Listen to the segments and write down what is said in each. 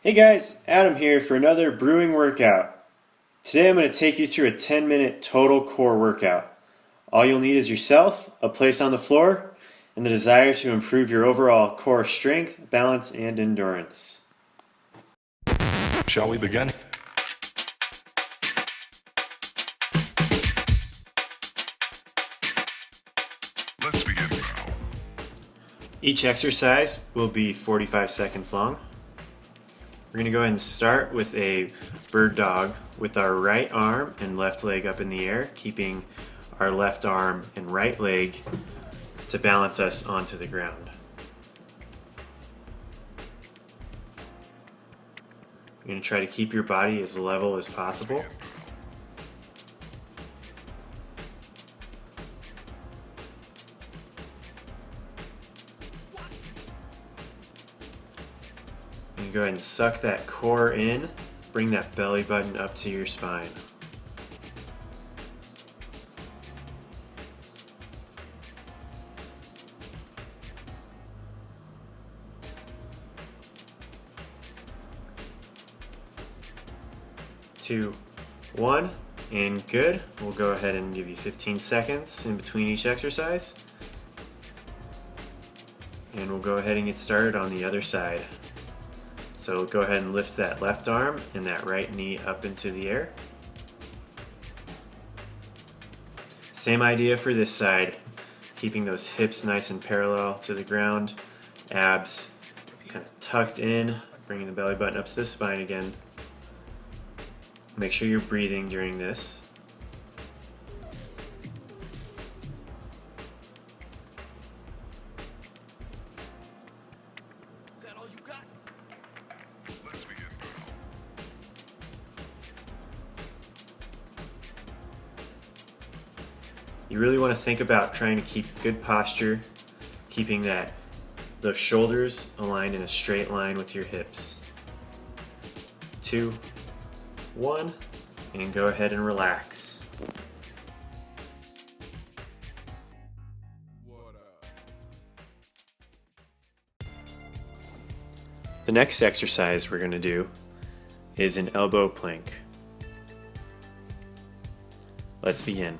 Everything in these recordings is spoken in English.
Hey guys, Adam here for another brewing workout. Today I'm going to take you through a 10-minute total core workout. All you'll need is yourself, a place on the floor, and the desire to improve your overall core strength, balance, and endurance. Shall we begin? Let's begin now. Each exercise will be 45 seconds long. We're going to go ahead and start with a bird dog with our right arm and left leg up in the air, keeping our left arm and right leg to balance us onto the ground. You're going to try to keep your body as level as possible. And go ahead and suck that core in, bring that belly button up to your spine. Two, one, and good. We'll go ahead and give you 15 seconds in between each exercise. And we'll go ahead and get started on the other side. So go ahead and lift that left arm and that right knee up into the air. Same idea for this side, keeping those hips nice and parallel to the ground, abs kind of tucked in, bringing the belly button up to the spine again. Make sure you're breathing during this. You really want to think about trying to keep good posture, keeping those shoulders aligned in a straight line with your hips. 2, 1, and go ahead and relax. The next exercise we're going to do is an elbow plank. Let's begin.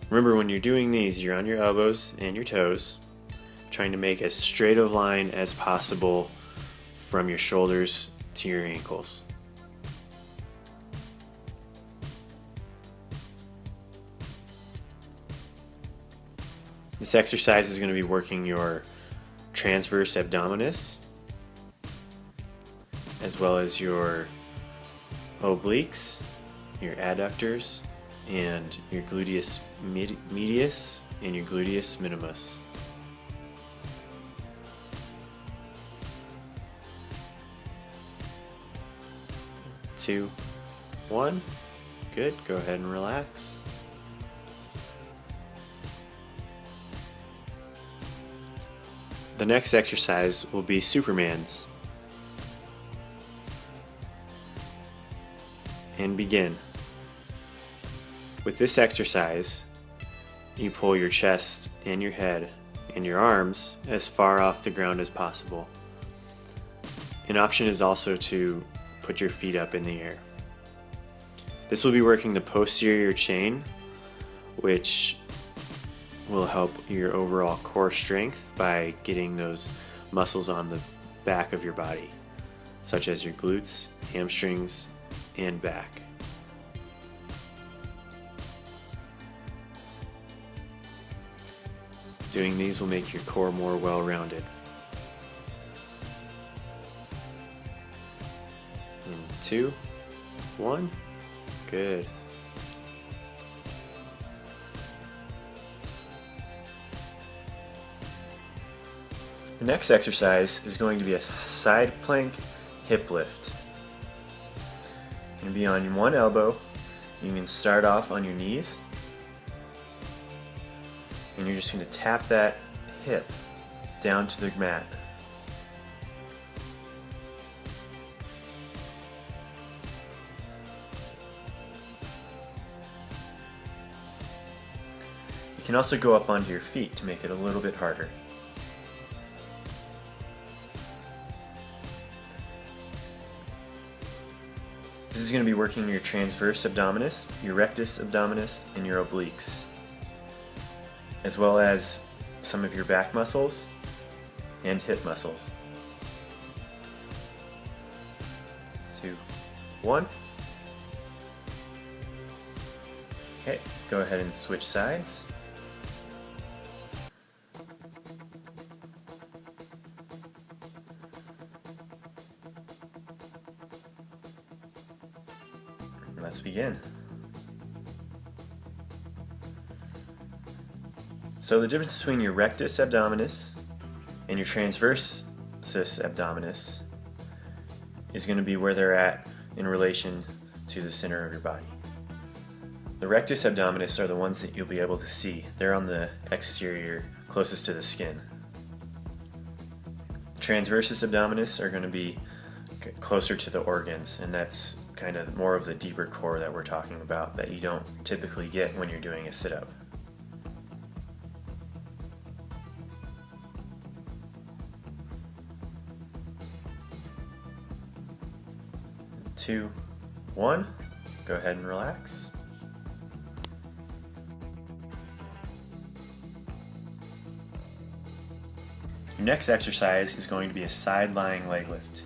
Remember, when you're doing these, you're on your elbows and your toes, trying to make as straight of line as possible from your shoulders to your ankles. This exercise is going to be working your transverse abdominis, as well as your obliques, your adductors, and your gluteus medius and your gluteus minimus. Two, one, good. Go ahead and relax. The next exercise will be Superman's. And begin. With this exercise, you pull your chest and your head and your arms as far off the ground as possible. An option is also to put your feet up in the air. This will be working the posterior chain, which will help your overall core strength by getting those muscles on the back of your body, such as your glutes, hamstrings, and back. Doing these will make your core more well-rounded. And 2, 1, good. The next exercise is going to be a side plank hip lift. You're going to be on one elbow. You can start off on your knees, and you're just going to tap that hip down to the mat. You can also go up onto your feet to make it a little bit harder. This is going to be working your transverse abdominis, your rectus abdominis, and your obliques, as well as some of your back muscles and hip muscles. 2, 1. Okay, go ahead and switch sides. Let's begin. So the difference between your rectus abdominis and your transversus abdominis is going to be where they're at in relation to the center of your body. The rectus abdominis are the ones that you'll be able to see. They're on the exterior, closest to the skin. The transversus abdominis are going to be closer to the organs, and that's kind of more of the deeper core that we're talking about that you don't typically get when you're doing a sit-up. Two, one, go ahead and relax. Your next exercise is going to be a side lying leg lift.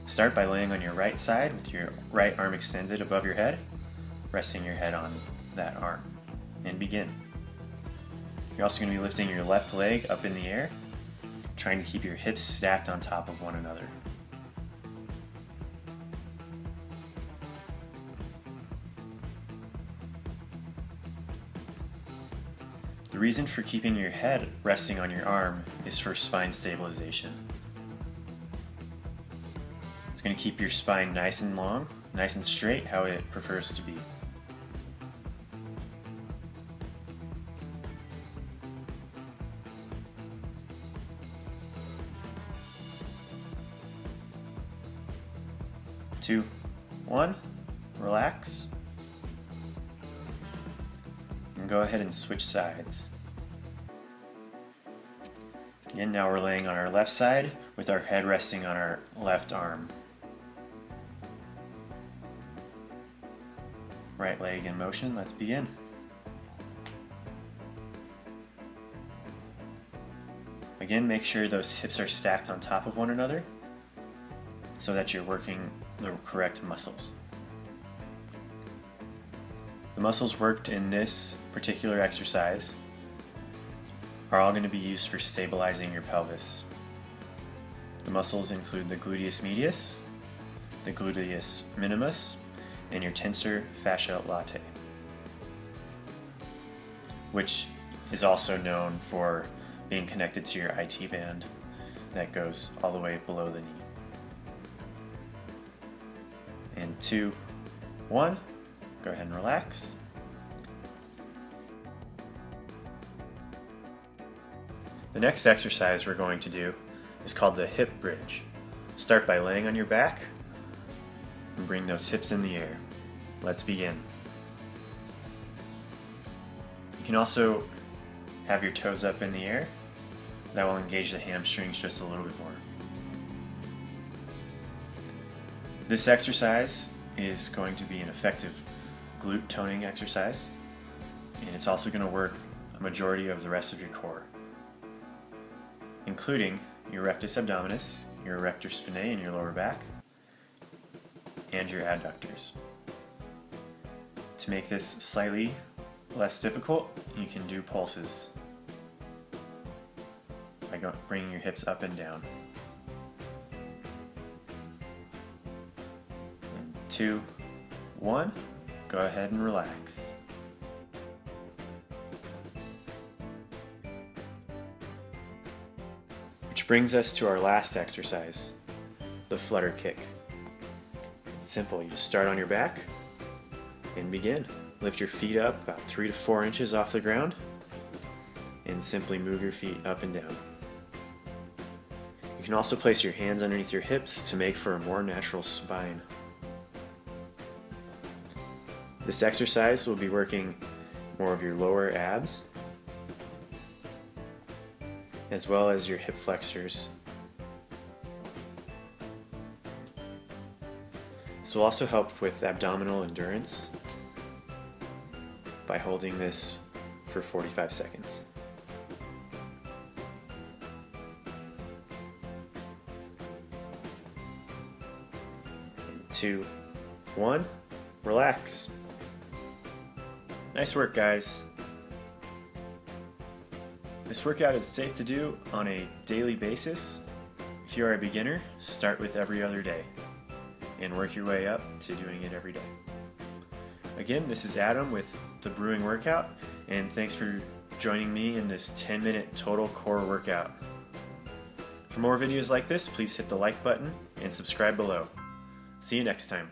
Start by laying on your right side with your right arm extended above your head, resting your head on that arm, and begin. You're also going to be lifting your left leg up in the air, trying to keep your hips stacked on top of one another. The reason for keeping your head resting on your arm is for spine stabilization. It's going to keep your spine nice and long, nice and straight, how it prefers to be. Two, one, relax. And go ahead and switch sides. Again, now we're laying on our left side with our head resting on our left arm. Right leg in motion, let's begin. Again, make sure those hips are stacked on top of one another so that you're working the correct muscles. The muscles worked in this particular exercise are all going to be used for stabilizing your pelvis. The muscles include the gluteus medius, the gluteus minimus, and your tensor fascia latae, which is also known for being connected to your IT band that goes all the way below the knee. And 2, 1, go ahead and relax. The next exercise we're going to do is called the hip bridge. Start by laying on your back and bring those hips in the air. Let's begin. You can also have your toes up in the air. That will engage the hamstrings just a little bit more. This exercise is going to be an effective glute toning exercise, and it's also going to work a majority of the rest of your core, including your rectus abdominis, your erector spinae in your lower back, and your adductors. To make this slightly less difficult, you can do pulses by bringing your hips up and down. 2, 1, go ahead and relax. Which brings us to our last exercise, the flutter kick. It's simple, you just start on your back and begin. Lift your feet up about 3 to 4 inches off the ground and simply move your feet up and down. You can also place your hands underneath your hips to make for a more natural spine. This exercise will be working more of your lower abs as well as your hip flexors. This will also help with abdominal endurance by holding this for 45 seconds. 2, 1, relax. Nice work, guys. This workout is safe to do on a daily basis. If you are a beginner, start with every other day and work your way up to doing it every day. Again, this is Adam with the Brewing Workout, and thanks for joining me in this 10-minute total core workout. For more videos like this, please hit the like button and subscribe below. See you next time.